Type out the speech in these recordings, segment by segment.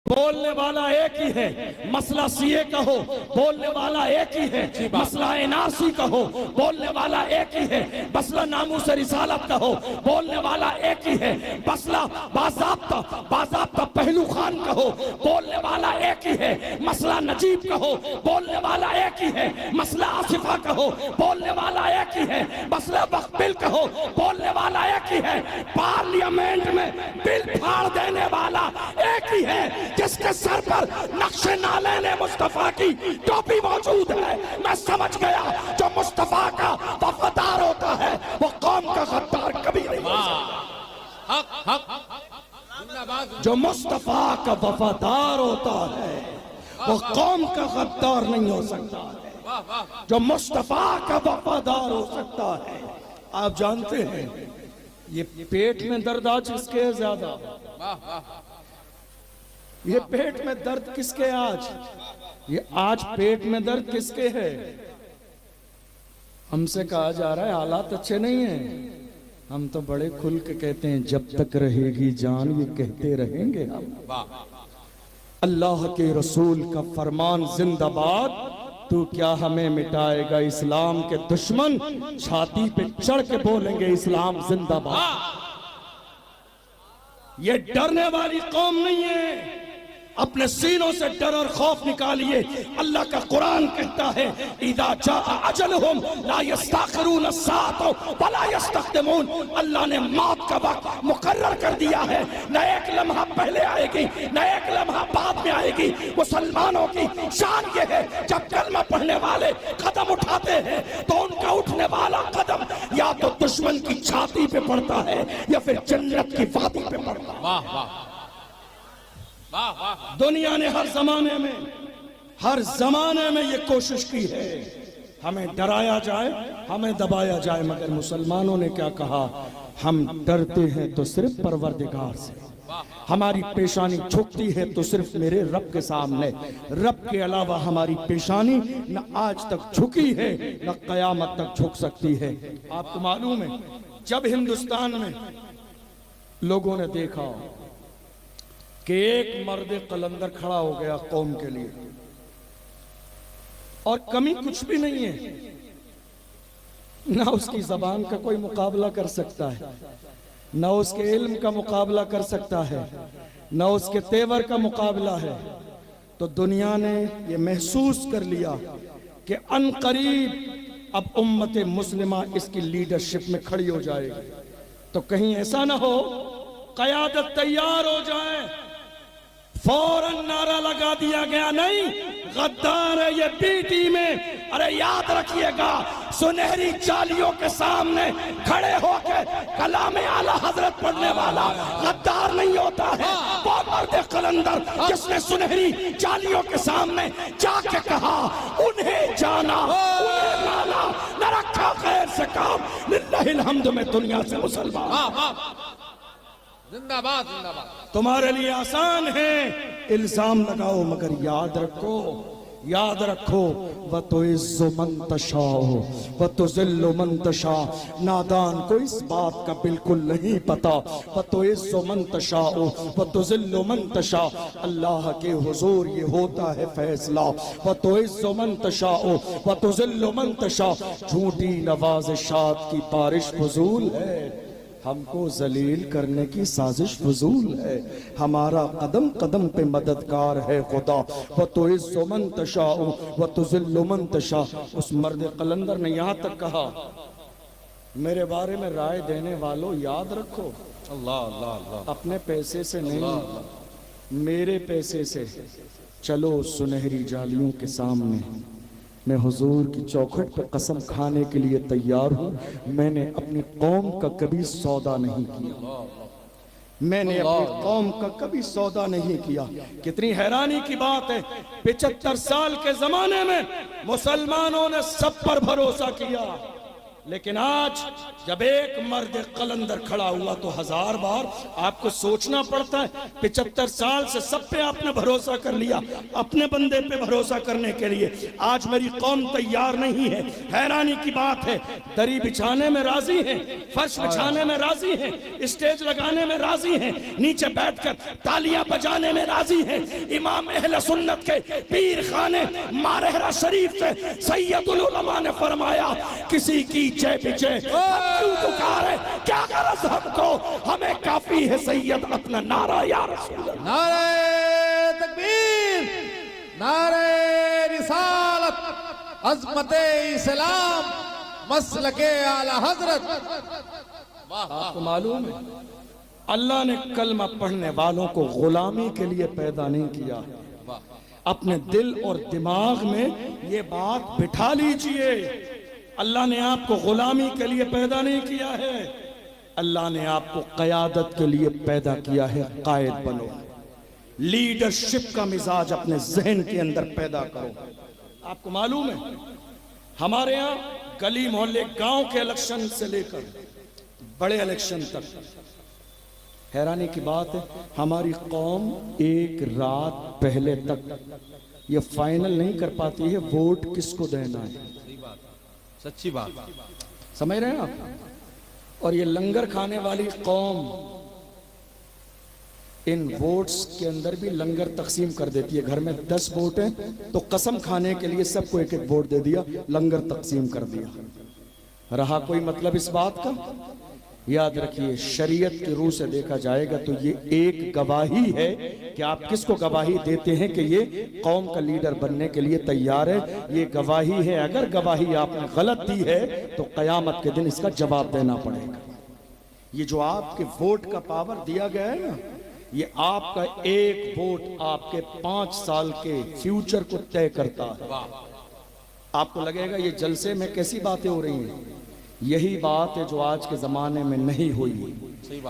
बोलने वाला एक ही है, मसला सीए का हो बोलने वाला एक ही है, मसला एनआरसी का हो बोलने वाला एक ही है, मसला नामूस रिसालत का हो बोलने वाला एक ही है, मसला बाज़ाब्ता पहलू खान का हो बोलने वाला एक ही है, मसला नजीब का हो बोलने वाला एक ही है, मसला आसिफा का हो बोलने वाला एक ही है, मसला बिल का हो बोलने वाला एक ही है, पार्लियामेंट में बिल फाड़ देने वाला एक ही है, जिसके सर पर नक्शे नाले ने मुस्तफा की टोपी मौजूद है। मैं समझ गया जो मुस्तफा का वफादार होता है वो कौम का गद्दार कभी नहीं हो सकता। जो मुस्तफा का वफादार होता है वो कौम का गद्दार नहीं हो सकता है। जो मुस्तफा का वफादार हो सकता है। आप जानते हैं ये पेट में दर्द आज किसके है ज्यादा? ये पेट में दर्द किसके आज? ये आज पेट में दर्द किसके है? हमसे कहा जा रहा है हालात अच्छे नहीं हैं। हम तो बड़े खुल के कहते हैं जब तक रहेगी जान ये कहते रहेंगे हम। अल्लाह के रसूल का फरमान जिंदाबाद, तू क्या हमें मिटाएगा इस्लाम के दुश्मन, छाती पे चढ़ के बोलेंगे इस्लाम जिंदाबाद। ये डरने वाली कौम नहीं है। अपने सीनों से डर और खौफ निकालिए। अल्लाह का कुरान कहता है इदा जाअ अजलहुम ला यस्तखिरून साअत वला यस्तक़दिमून। अल्लाह ने मौत का वक्त मुकर्रर कर दिया है। न एक लम्हा पहले आएगी न एक लम्हा बाद में आएगी। मुसलमानों की शान ये है जब कलमा पढ़ने वाले कदम उठाते हैं तो उनका उठने वाला कदम या तो दुश्मन की छाती पे पड़ता है या फिर जन्नत की वादी पे पड़ता है। वाह वाह। दुनिया ने हर जमाने में ये कोशिश की है हमें डराया जाए, हमें दबाया जाए, मगर मुसलमानों ने क्या कहा? हम डरते हैं तो सिर्फ परवरदिगार से, हमारी पेशानी झुकती है तो सिर्फ मेरे रब के सामने। रब के अलावा हमारी पेशानी न आज तक झुकी है न कयामत तक झुक सकती है। आपको मालूम है जब हिंदुस्तान में लोगों ने देखा कि एक मर्द कलंदर खड़ा हो गया कौम के लिए, और कमी कुछ भी नहीं है, ना उसकी जबान का कोई मुकाबला कर सकता है, ना उसके इल्म का मुकाबला कर सकता है, ना उसके तेवर का मुकाबला है, तो दुनिया ने ये महसूस कर लिया कि अनकरीब अब उम्मत मुस्लिमा इसकी लीडरशिप में खड़ी हो जाएगी। तो कहीं ऐसा ना हो क़यादत तैयार हो जाए, फौरन नारा लगा दिया गया नहीं गद्दार है ये पीटी में। अरे याद रखिएगा सुनहरी जालियों के सामने खड़े होकर कलाम आला हजरत पढ़ने वाला गद्दार नहीं होता है। वो मर्द कलंदर जिसने सुनहरी जालियों के सामने जाके कहा उन्हें जाना उन्हें माना, न रखा खैर से काम, लिल्लाहिल हम्द में दुनिया से मुसलमान। जिंदाबाद जिंदाबाद। तुम्हारे लिए आसान है इल्जाम लगाओ, मगर याद रखो व तो इज़्ज़ु मन तशाओ व तो ज़िल्लु मन तशा। नादान को इस बात का बिल्कुल नहीं पता। व तो इज़्ज़ु मन तशाओ व तो ज़िल्लु मन तशा। अल्लाह के हुजूर ये होता है फैसला। व तो इज़्ज़ु मन तशाओ व तो ज़िल्लु मन तशा। झूठी नवाज़िशात की बारिश फजूल है, हमको जलील करने की साजिश फजूल है, हमारा कदम कदम पे मददगार है खुदा। व तो इज़्ज़ु मन तशाओ व तो ज़िल्लु मन तशा। उस मर्द कलंदर ने यहाँ तक कहा मेरे बारे में राय देने वालों याद रखो, अल्लाह अल्लाह अल्लाह, अपने पैसे से नहीं मेरे पैसे से चलो सुनहरी जालियों के सामने। मैं हुजूर की चौखट पर कसम खाने के लिए तैयार हूँ, मैंने अपनी कौम का कभी सौदा नहीं किया, मैंने अपनी कौम का कभी सौदा नहीं किया। कितनी हैरानी की बात है 75 साल के जमाने में मुसलमानों ने सब पर भरोसा किया, लेकिन आज जब एक मर्द कलंदर खड़ा हुआ तो 1000 बार आपको सोचना पड़ता है। 75 साल से सब पे आपने भरोसा कर लिया, अपने बंदे पे भरोसा करने के लिए आज मेरी कौम तैयार नहीं है। हैरानी की बात है, दरी बिछाने में राजी है, फर्श बिछाने में राजी है, स्टेज लगाने में राजी है, नीचे बैठकर तालियां बजाने में राजी है। इमाम अहले सुन्नत के पीर खाने मारहरा शरीफ से सैयदुल उलमा ने फरमाया, किसी की जय विजय क्यों पुकारे, क्या गरज हमको, हमें काफी है सैयद अपना नारा या रसूल अल्लाह। नारे तकबीर, नारे रिसालत, अज़मते इस्लाम, मसलके आला हजरत। आपको मालूम है अल्लाह ने कलमा पढ़ने वालों को गुलामी के लिए पैदा नहीं किया। अपने दिल और दिमाग में ये बात बिठा लीजिए, अल्लाह ने आपको गुलामी के लिए पैदा नहीं किया है, अल्लाह ने आपको क़यादत के लिए पैदा किया है। कायद बनो, लीडरशिप का मिजाज अपने जहन के अंदर पैदा करो। आपको मालूम है हमारे यहाँ गली मोहल्ले गांव के इलेक्शन से लेकर बड़े इलेक्शन तक, हैरानी की बात है हमारी कौम एक रात पहले तक ये फाइनल नहीं कर पाती है वोट किसको देना है। सच्ची बात, समझ रहे हैं आप। और ये लंगर खाने वाली कौम इन वोट्स के अंदर भी लंगर तकसीम कर देती है। घर में 10 वोट हैं तो कसम खाने के लिए सबको एक एक वोट दे दिया, लंगर तकसीम कर दिया। रहा कोई मतलब इस बात का? याद रखिए शरीयत की रूह से देखा जाएगा तो ये एक गवाही है कि आप किसको गवाही देते हैं कि ये कौम का लीडर बनने के लिए तैयार है। ये गवाही है, अगर गवाही आपने गलत दी है तो कयामत के दिन इसका जवाब देना पड़ेगा। ये जो आपके वोट का पावर दिया गया है ना, ये आपका एक वोट आपके 5 साल के फ्यूचर को तय करता है। आपको लगेगा ये जलसे में कैसी बातें हो रही हैं, यही बात है जो आज के ज़माने में नहीं हुई।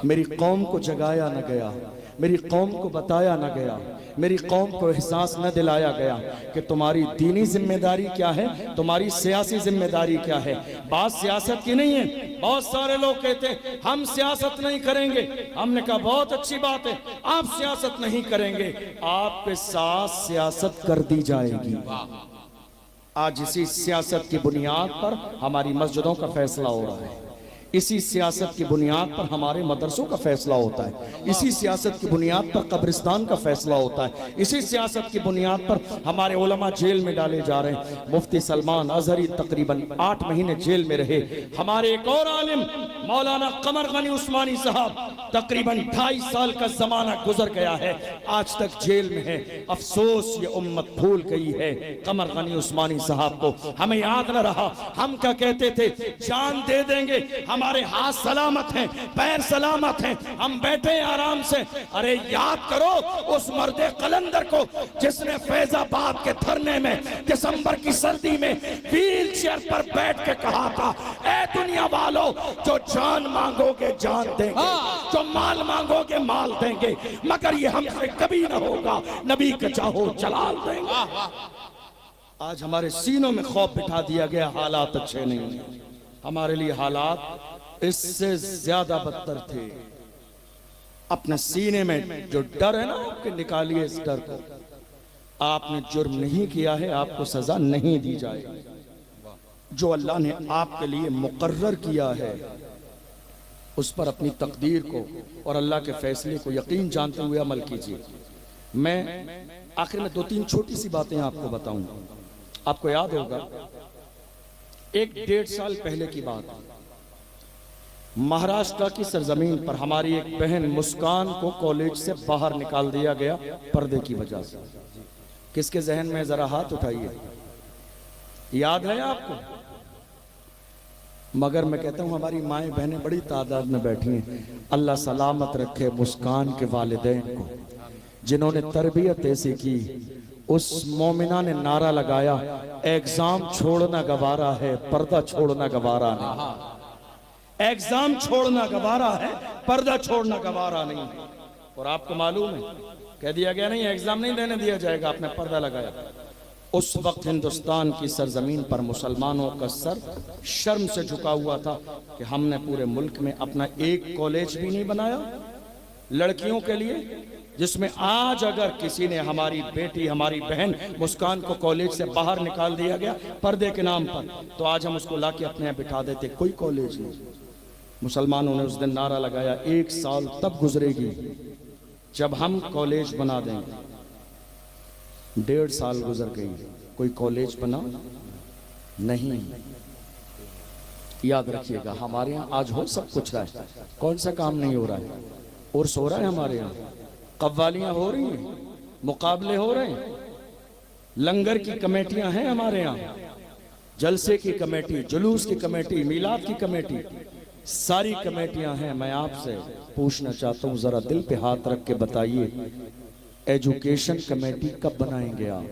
मेरी कौम को जगाया न गया, मेरी कौम को बताया न गया, मेरी कौम को एहसास न दिलाया गया कि तुम्हारी दीनी जिम्मेदारी क्या है, तुम्हारी सियासी जिम्मेदारी क्या है। बात सियासत की नहीं है। बहुत सारे लोग कहते हैं हम सियासत नहीं करेंगे। हमने कहा बहुत अच्छी बात है, आप सियासत नहीं करेंगे, आपके साथ सियासत कर दी जाएगी। आज इसी सियासत की बुनियाद पर हमारी मस्जिदों का फैसला हो रहा है, इसी सियासत की बुनियाद पर हमारे मदरसों का फैसला होता है, इसी सियासत की बुनियाद पर कब्रिस्तान का फैसला होता है, इसी सियासत की बुनियाद पर हमारे उलमा जेल में डाले जा रहे हैं। मुफ्ती सलमान अजहरी तकरीबन 8 महीने जेल में रहे। हमारे एक और आलिम मौलाना कमर गनी उस्मानी साहब तकरीबन 2.5 साल का जमाना गुजर गया है, आज तक जेल में है। अफसोस ये उम्मत भूल गई है कमर गनी उस्मानी साहब को, हमें याद न रहा। हम क्या कहते थे, जान दे देंगे, हमारे हाथ सलामत हैं, पैर सलामत हैं, हम बैठे हैं आराम से। अरे याद करो उस मर्दे कलंदर को जिसने फैजाबाद के धरने में दिसंबर की सर्दी में व्हील चेयर पर बैठ के कहा था, ए दुनिया वालों, जो जान मांगोगे जान देंगे, जो माल मांगोगे माल देंगे, मगर ये हमसे कभी ना होगा, नबी का चाहो जलाल देंगे। आज हमारे सीनों में खौफ बिठा दिया गया, हालात अच्छे नहीं हैं। हमारे लिए हालात इससे ज्यादा बदतर थे। अपने सीने में जो डर है ना, आपके निकालिए इस डर को। आपने जुर्म नहीं किया है, आपको सजा नहीं दी जाएगी। जो अल्लाह ने आपके लिए मुकर्रर किया है उस पर अपनी तकदीर को और अल्लाह के फैसले को यकीन जानते हुए अमल कीजिए। मैं आखिर में 2-3 छोटी सी बातें आपको बताऊंगा। आपको याद होगा 1-1.5 साल पहले की बात, महाराष्ट्र की सरजमीन पर हमारी एक बहन मुस्कान को कॉलेज से बाहर निकाल दिया गया पर्दे की वजह से। किसके जहन में, जरा हाथ उठाइए, याद है आपको? मगर मैं कहता हूं हमारी माएं बहनें बड़ी तादाद में बैठी हैं। अल्लाह सलामत रखे मुस्कान के वालिदैन को जिन्होंने तरबियत ऐसी की। उस मोमिना ने नारा लगाया, एग्जाम छोड़ना गवारा है, पर्दा छोड़ना गवारा नहीं। एग्जाम छोड़ना गवारा है, पर्दा छोड़ना गवारा नहीं। और आपको मालूम है, कह दिया गया नहीं एग्जाम नहीं देने दिया जाएगा, आपने पर्दा लगाया। उस वक्त हिंदुस्तान की सरजमीन पर मुसलमानों का सर शर्म से झुका हुआ था कि हमने पूरे मुल्क में अपना एक कॉलेज भी नहीं बनाया लड़कियों के लिए, जिसमें आज अगर किसी ने हमारी बेटी हमारी बहन मुस्कान को कॉलेज से बाहर निकाल दिया गया पर्दे के नाम पर, तो आज हम उसको लाके अपने यहाँ बिठा देते, कोई कॉलेज नहीं। मुसलमानों ने उस दिन नारा लगाया, 1 साल तब गुजरेगी जब हम कॉलेज बना देंगे। 1.5 साल गुजर गई, कोई कॉलेज बना नहीं। याद रखिएगा, हमारे यहाँ आज हो सब कुछ रहा है, कौन सा काम नहीं हो रहा है? और सो रहा है हमारे यहाँ, कव्वालियाँ हो रही हैं, मुकाबले हो रहे हैं, लंगर की कमेटियां हैं हमारे यहाँ, जलसे की कमेटी, जुलूस की कमेटी, मीलाद की कमेटी, सारी कमेटियां हैं। मैं आपसे पूछना चाहता हूँ, जरा दिल पे हाथ रख के बताइए, एजुकेशन कमेटी कब बनाएंगे आप?